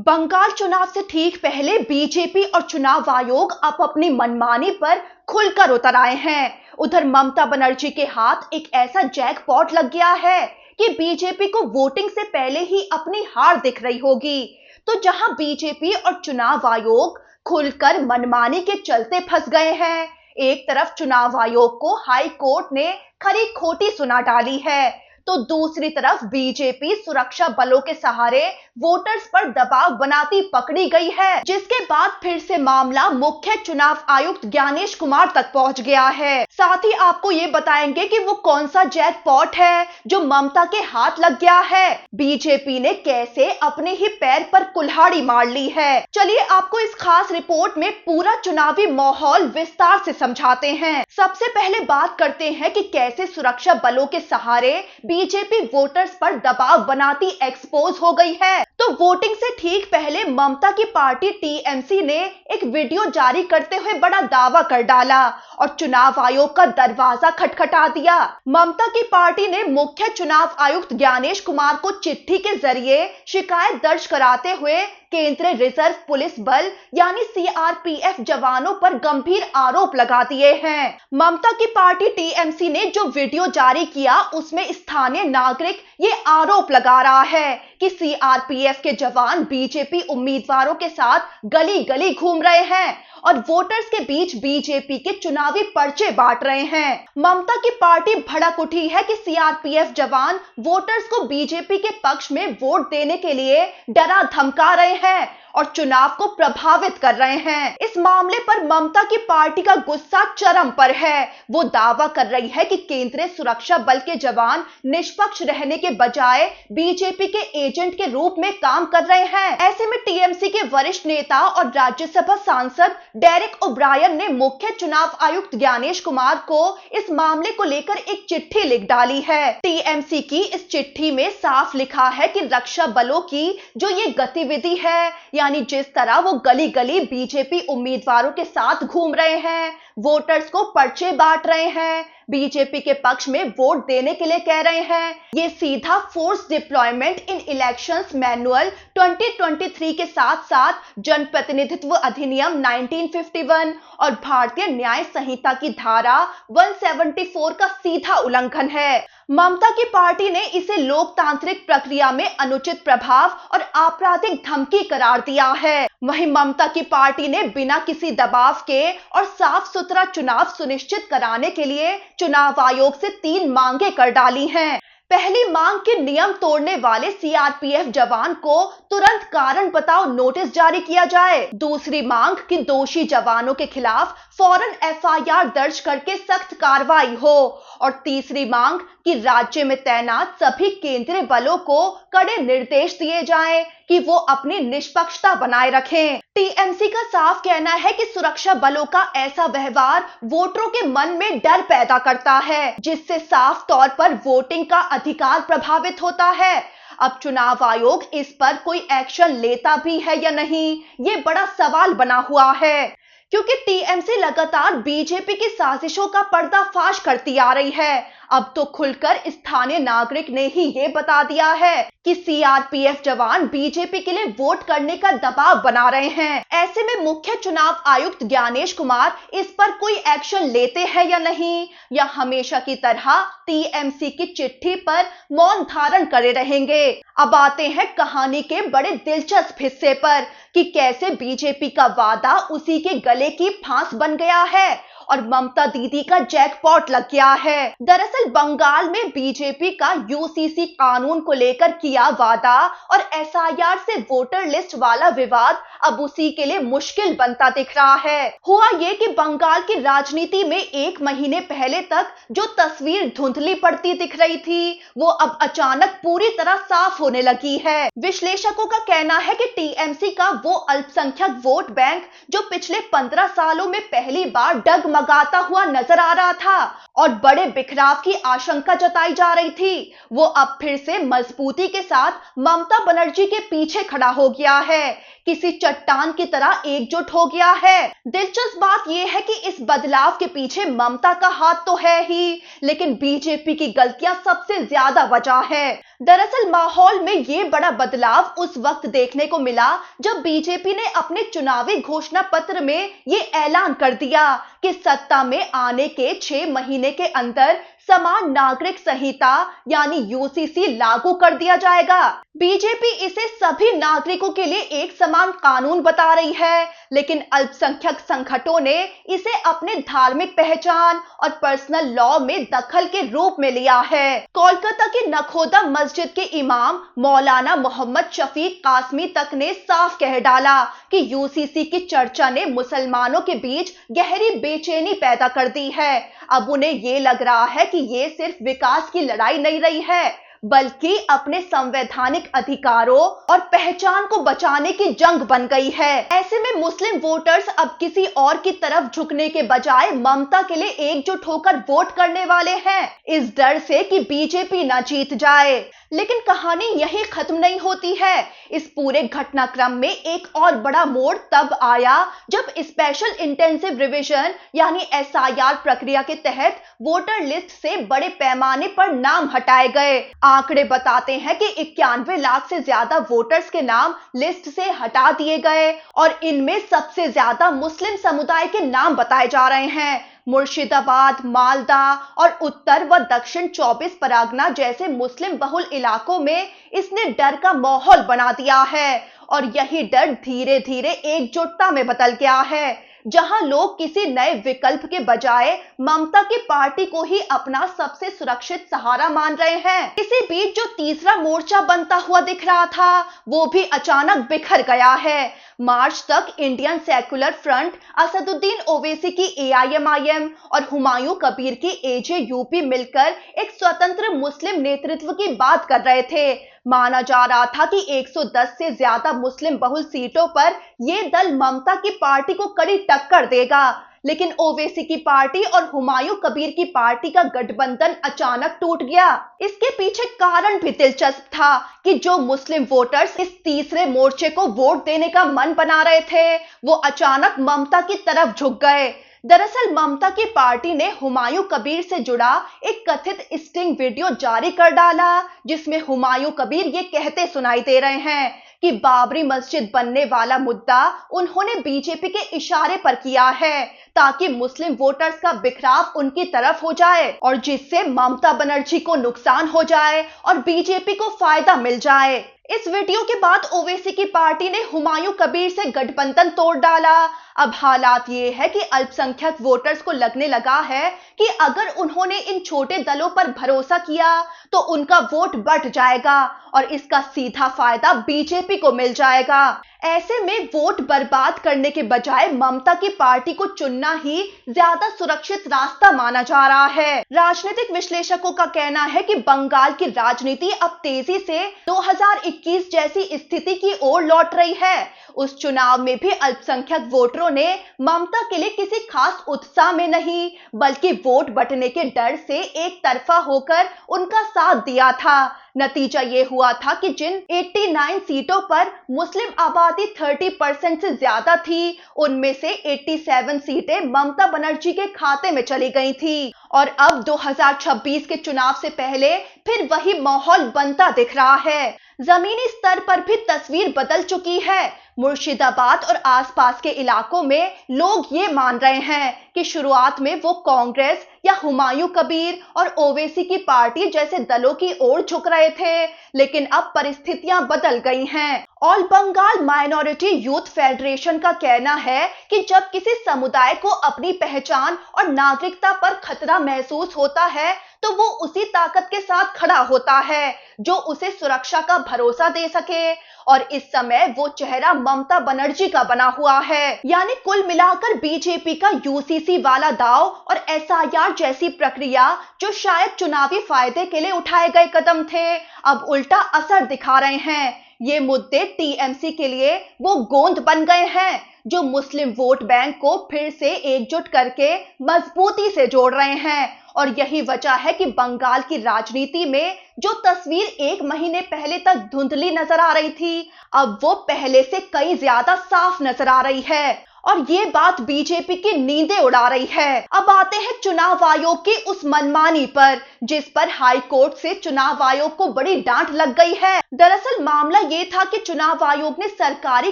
बंगाल चुनाव से ठीक पहले बीजेपी और चुनाव आयोग अब अपनी मनमानी पर खुलकर उतर आए हैं। उधर ममता बनर्जी के हाथ एक ऐसा जैकपॉट लग गया है कि बीजेपी को वोटिंग से पहले ही अपनी हार दिख रही होगी। तो जहां बीजेपी और चुनाव आयोग खुलकर मनमानी के चलते फंस गए हैं, एक तरफ चुनाव आयोग को हाई कोर्ट ने खरी खोटी सुना डाली है, तो दूसरी तरफ बीजेपी सुरक्षा बलों के सहारे वोटर्स पर दबाव बनाती पकड़ी गई है, जिसके बाद फिर से मामला मुख्य चुनाव आयुक्त ज्ञानेश कुमार तक पहुंच गया है। साथ ही आपको ये बताएंगे कि वो कौन सा जैकपॉट है जो ममता के हाथ लग गया है, बीजेपी ने कैसे अपने ही पैर पर कुल्हाड़ी मार ली है। चलिए आपको इस खास रिपोर्ट में पूरा चुनावी माहौल विस्तार से समझाते हैं। सबसे पहले बात करते हैं कि कैसे सुरक्षा बलों के सहारे बीजेपी वोटर्स पर दबाव बनाती एक्सपोज हो गई है। तो वोटिंग से ठीक पहले ममता की पार्टी टीएमसी ने एक वीडियो जारी करते हुए बड़ा दावा कर डाला और चुनाव आयोग का दरवाजा खटखटा दिया। ममता की पार्टी ने मुख्य चुनाव आयुक्त ज्ञानेश कुमार को चिट्ठी के जरिए शिकायत दर्ज कराते हुए केंद्रीय रिजर्व पुलिस बल यानी सीआरपीएफ जवानों पर गंभीर आरोप लगा दिए हैं। ममता की पार्टी टीएमसी ने जो वीडियो जारी किया उसमें स्थानीय नागरिक ये आरोप लगा रहा है कि सीआरपीएफ के जवान बीजेपी उम्मीदवारों के साथ गली गली घूम रहे हैं और वोटर्स के बीच बीजेपी के चुनावी पर्चे बांट रहे हैं। ममता की पार्टी भड़क उठी है कि सीआरपीएफ जवान वोटर्स को बीजेपी के पक्ष में वोट देने के लिए डरा धमका रहे हैं और चुनाव को प्रभावित कर रहे हैं। इस मामले पर ममता की पार्टी का गुस्सा चरम पर है। वो दावा कर रही है कि केंद्रीय सुरक्षा बल के जवान निष्पक्ष रहने के बजाय बीजेपी के एजेंट के रूप में काम कर रहे हैं। ऐसे में टीएमसी के वरिष्ठ नेता और राज्यसभा सांसद डेरेक ओब्रायन ने मुख्य चुनाव आयुक्त ज्ञानेश कुमार को इस मामले को लेकर एक चिट्ठी लिख डाली है। टीएमसी की इस चिट्ठी में साफ लिखा है कि रक्षा बलों की जो ये गतिविधि है, यानी जिस तरह वो गली गली बीजेपी उम्मीदवारों के साथ घूम रहे हैं, वोटर्स को पर्चे बांट रहे हैं, बीजेपी के पक्ष में वोट देने के लिए कह रहे हैं, ये सीधा फोर्स डिप्लॉयमेंट इन इलेक्शंस मैनुअल 2023 के साथ साथ जनप्रतिनिधित्व अधिनियम 1951 और भारतीय न्याय संहिता की धारा 174 का सीधा उल्लंघन है। ममता की पार्टी ने इसे लोकतांत्रिक प्रक्रिया में अनुचित प्रभाव और आपराधिक धमकी करार दिया है। वहीं ममता की पार्टी ने बिना किसी दबाव के और साफ सुथरा चुनाव सुनिश्चित कराने के लिए चुनाव आयोग से 3 मांगे कर डाली हैं। पहली मांग के नियम तोड़ने वाले सीआरपीएफ जवान को तुरंत कारण बताओ नोटिस जारी किया जाए। दूसरी मांग कि दोषी जवानों के खिलाफ फौरन एफआईआर दर्ज करके सख्त कार्रवाई हो और तीसरी मांग कि राज्य में तैनात सभी केंद्रीय बलों को कड़े निर्देश दिए जाएं कि वो अपनी निष्पक्षता बनाए रखें। टीएमसी का साफ कहना है कि सुरक्षा बलों का ऐसा व्यवहार वोटरों के मन में डर पैदा करता है, जिससे साफ तौर पर वोटिंग का अधिकार प्रभावित होता है। अब चुनाव आयोग इस पर कोई एक्शन लेता भी है या नहीं, ये बड़ा सवाल बना हुआ है, क्योंकि टीएमसी लगातार बीजेपी की साजिशों का पर्दाफाश करती आ रही है। अब तो खुलकर स्थानीय नागरिक ने ही ये बता दिया है कि सीआरपीएफ जवान बीजेपी के लिए वोट करने का दबाव बना रहे हैं। ऐसे में मुख्य चुनाव आयुक्त ज्ञानेश कुमार इस पर कोई एक्शन लेते हैं या नहीं, या हमेशा की तरह टीएमसी की चिट्ठी पर मौन धारण करे रहेंगे। अब आते हैं कहानी के बड़े दिलचस्प हिस्से पर कि कैसे बीजेपी का वादा उसी के गले की फांस बन गया है और ममता दीदी का जैकपॉट लग गया है। दरअसल बंगाल में बीजेपी का यूसीसी कानून को लेकर किया वादा और एसआईआर से वोटर लिस्ट वाला विवाद अब उसी के लिए मुश्किल बनता दिख रहा है। हुआ ये कि बंगाल की राजनीति में 1 महीने पहले तक जो तस्वीर धुंधली पड़ती दिख रही थी, वो अब अचानक पूरी तरह साफ होने लगी है। विश्लेषकों का कहना है कि टीएमसी का वो अल्पसंख्यक वोट बैंक जो पिछले 15 सालों में पहली बार डगमगाता हुआ नजर आ रहा था और बड़े बिखराव की आशंका जताई जा रही थी, वो अब फिर से मजबूती के साथ ममता बनर्जी के पीछे खड़ा हो गया है। किसी चट्टान की तरह एकजुट हो गया है। दिलचस्प बात यह है कि इस बदलाव के पीछे ममता का हाथ तो है ही, लेकिन बीजेपी की गलतियां सबसे ज्यादा वजह है। दरअसल माहौल में ये बड़ा बदलाव उस वक्त देखने को मिला जब बीजेपी ने अपने चुनावी घोषणा पत्र में ये ऐलान कर दिया कि सत्ता में आने के 6 महीने के अंदर समान नागरिक संहिता यानी यूसीसी लागू कर दिया जाएगा। बीजेपी इसे सभी नागरिकों के लिए एक समान कानून बता रही है, लेकिन अल्पसंख्यक संगठनों ने इसे अपने धार्मिक पहचान और पर्सनल लॉ में दखल के रूप में लिया है। कोलकाता के नखोदा मस्जिद के इमाम मौलाना मोहम्मद शफीक कासमी तक ने साफ कह डाला कि यूसीसी की चर्चा ने मुसलमानों के बीच गहरी बेचैनी पैदा कर दी है। अब उन्हें ये लग रहा है कि ये सिर्फ विकास की लड़ाई नहीं रही है, बल्कि अपने संवैधानिक अधिकारों और पहचान को बचाने की जंग बन गई है। ऐसे में मुस्लिम वोटर्स अब किसी और की तरफ झुकने के बजाय ममता के लिए एकजुट होकर वोट करने वाले हैं, इस डर से कि बीजेपी ना जीत जाए। लेकिन कहानी यही खत्म नहीं होती है। इस पूरे घटनाक्रम में एक और बड़ा मोड़ तब आया जब स्पेशल इंटेंसिव रिवीजन यानी एसआईआर प्रक्रिया के तहत वोटर लिस्ट से बड़े पैमाने पर नाम हटाए गए। आंकड़े बताते हैं कि 91 लाख से ज्यादा वोटर्स के नाम लिस्ट से हटा दिए गए और इनमें सबसे ज्यादा मुस्लिम समुदाय के नाम बताए जा रहे हैं। मुर्शिदाबाद, मालदा और उत्तर व दक्षिण 24 परगना जैसे मुस्लिम बहुल इलाकों में इसने डर का माहौल बना दिया है और यही डर धीरे धीरे एकजुटता में बदल गया है, जहां लोग किसी नए विकल्प के बजाय ममता की पार्टी को ही अपना सबसे सुरक्षित सहारा मान रहे हैं। इसी बीच जो तीसरा मोर्चा बनता हुआ दिख रहा था वो भी अचानक बिखर गया है। मार्च तक Indian secular front, Asaduddin Owaisi की एआईएमआईएम और हुमायूं कबीर की एजेयूपी मिलकर एक स्वतंत्र मुस्लिम नेतृत्व की बात कर रहे थे। माना जा रहा था कि 110 से ज्यादा मुस्लिम बहुल सीटों पर यह दल ममता की पार्टी को कड़ी टक्कर देगा, लेकिन ओवैसी की पार्टी और हुमायूं कबीर की पार्टी का गठबंधन अचानक टूट गया। इसके पीछे कारण भी दिलचस्प था कि जो मुस्लिम वोटर्स इस तीसरे मोर्चे को वोट देने का मन बना रहे थे वो अचानक ममता की तरफ झुक गए। दरअसल ममता की पार्टी ने हुमायूं कबीर से जुड़ा एक कथित स्टिंग वीडियो जारी कर डाला, जिसमें हुमायूं कबीर ये कहते सुनाई दे रहे हैं कि बाबरी मस्जिद बनने वाला मुद्दा उन्होंने बीजेपी के इशारे पर किया है ताकि मुस्लिम वोटर्स का बिखराव उनकी तरफ हो जाए और जिससे ममता बनर्जी को नुकसान हो जाए और बीजेपी को फायदा मिल जाए। इस वीडियो के बाद ओवैसी की पार्टी ने हुमायूं कबीर से गठबंधन तोड़ डाला। अब हालात ये है कि अल्पसंख्यक वोटर्स को लगने लगा है कि अगर उन्होंने इन छोटे दलों पर भरोसा किया तो उनका वोट बढ़ जाएगा और इसका सीधा फायदा बीजेपी को मिल जाएगा। ऐसे में वोट बर्बाद करने के बजाय ममता की पार्टी को चुनना ही ज्यादा सुरक्षित रास्ता माना जा रहा है। राजनीतिक विश्लेषकों का कहना है कि बंगाल की राजनीति अब तेजी से 2021 जैसी स्थिति की ओर लौट रही है। उस चुनाव में भी अल्पसंख्यक वोटरों ने ममता के लिए किसी खास उत्साह में नहीं बल्कि वोट बंटने के डर से एक तरफा होकर उनका साथ दिया था। नतीजा ये हुआ था कि जिन 89 सीटों पर मुस्लिम आबादी 30% से ज्यादा थी, उनमें से 87 सीटें ममता बनर्जी के खाते में चली गई थी और अब 2026 के चुनाव से पहले फिर वही माहौल बनता दिख रहा है। जमीनी स्तर पर भी तस्वीर बदल चुकी है। मुर्शिदाबाद और आसपास के इलाकों में लोग ये मान रहे हैं कि शुरुआत में वो कांग्रेस या हुमायूं कबीर और ओवैसी की पार्टी जैसे दलों की ओर झुक रहे थे, लेकिन अब परिस्थितियां बदल गई हैं। All Bengal Minority Youth Federation का कहना है कि जब किसी समुदाय को अपनी पहचान और नागरिकता पर खतरा महसूस होता है तो वो उसी ताकत के साथ खड़ा होता है जो उसे सुरक्षा का भरोसा दे सके, और इस समय वो चेहरा ममता बनर्जी का बना हुआ है। यानी कुल मिलाकर बीजेपी का यूसीसी वाला दाव और एसआईआर जैसी प्रक्रिया जो शायद चुनावी फायदे के लिए उठाए गए कदम थे, अब उल्टा असर दिखा रहे हैं। ये मुद्दे टीएमसी के लिए वो गोंद बन गए हैं जो मुस्लिम वोट बैंक को फिर से एकजुट करके मजबूती से जोड़ रहे हैं। और यही वजह है कि बंगाल की राजनीति में जो तस्वीर एक महीने पहले तक धुंधली नजर आ रही थी, अब वो पहले से कई ज्यादा साफ नजर आ रही है। और ये बात बीजेपी की नींदें उड़ा रही है। अब आते हैं चुनाव आयोग की उस मनमानी पर, जिस पर हाई कोर्ट से चुनाव आयोग को बड़ी डांट लग गई है। दरअसल मामला ये था कि चुनाव आयोग ने सरकारी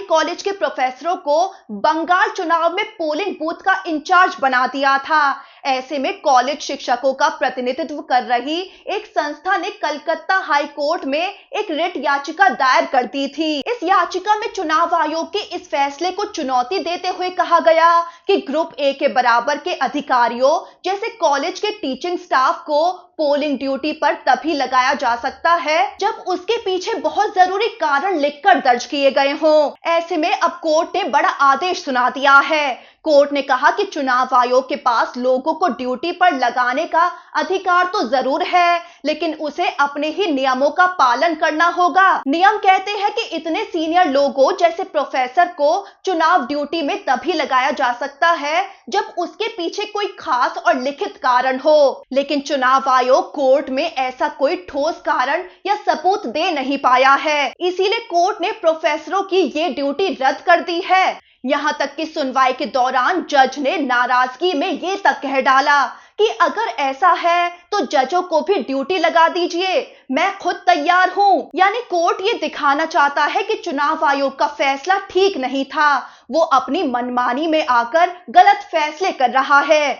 कॉलेज के प्रोफेसरों को बंगाल चुनाव में पोलिंग बूथ का इंचार्ज बना दिया था। ऐसे में कॉलेज शिक्षकों का प्रतिनिधित्व कर रही एक संस्था ने कलकत्ता हाई कोर्ट में एक रिट याचिका दायर कर दी थी। इस याचिका में चुनाव आयोग के इस फैसले को चुनौती देते हुए कहा गया कि ग्रुप ए के बराबर के अधिकारियों जैसे कॉलेज के टीचिंग स्टाफ को पोलिंग ड्यूटी पर तभी लगाया जा सकता है जब उसके पीछे बहुत जरूरी कारण लिखकर दर्ज किए गए हों। ऐसे में अब कोर्ट ने बड़ा आदेश सुना दिया है। कोर्ट ने कहा कि चुनाव आयोग के पास लोगों को ड्यूटी पर लगाने का अधिकार तो जरूर है, लेकिन उसे अपने ही नियमों का पालन करना होगा। नियम कहते हैं कि इतने सीनियर लोगों जैसे प्रोफेसर को चुनाव ड्यूटी में तभी लगाया जा सकता है जब उसके पीछे कोई खास और लिखित कारण हो। लेकिन चुनाव आयोग कोर्ट में ऐसा कोई ठोस कारण या सबूत दे नहीं पाया है, इसीलिए कोर्ट ने प्रोफेसरों की ये ड्यूटी रद्द कर दी है। यहां तक कि सुनवाई के दौरान जज ने नाराजगी में ये तक कह डाला कि अगर ऐसा है तो जजों को भी ड्यूटी लगा दीजिए, मैं खुद तैयार हूं। यानी कोर्ट ये दिखाना चाहता है कि चुनाव आयोग का फैसला ठीक नहीं था, वो अपनी मनमानी में आकर गलत फैसले कर रहा है।